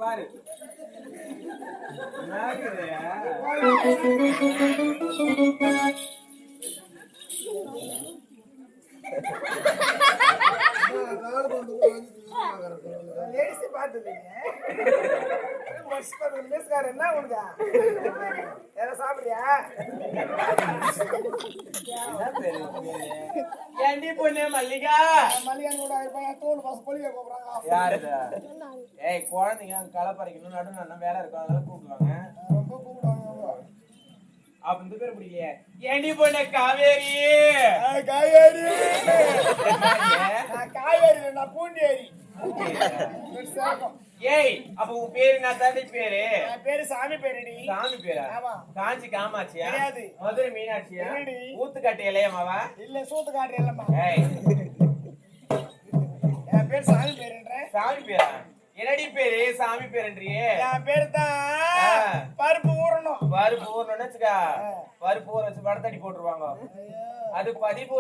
பாரு என்ன உனக்கு சாப்பிடுறியா ஏண்டி பொண்ணு மல்லிகா ஏய் குழந்தைங்க களை பறிக்கணும் நடு வேலை இருக்கும் அதெல்லாம் கூப்பிடுவாங்க அப்ப இந்த பேர் பிடிக்கலையே ஏண்டி பொண்ணு காவேரி காவேரி காவேரி நான் பூண்டேரி ஏய் அப்ப உன் பேரு நான் தந்தை பேரு பேரு சாமி பேருடி சாமி பேரா காஞ்சி காமாட்சியா மதுரை மீனாட்சியா ஊத்துக்காட்டு இலையம்மாவா இல்ல சூத்துக்காட்டு இல்லம்மா என் பேரு சாமி பேருன்ற சாமி பேரா என்னடி பேரு சாமி பேருன்றியே என் பேரு தான் பருப்பு ஊறணும் வச்சுக்கா பருப்பு ஊற வச்சு வடத்தடி போட்டுருவாங்க அது பதிப்பு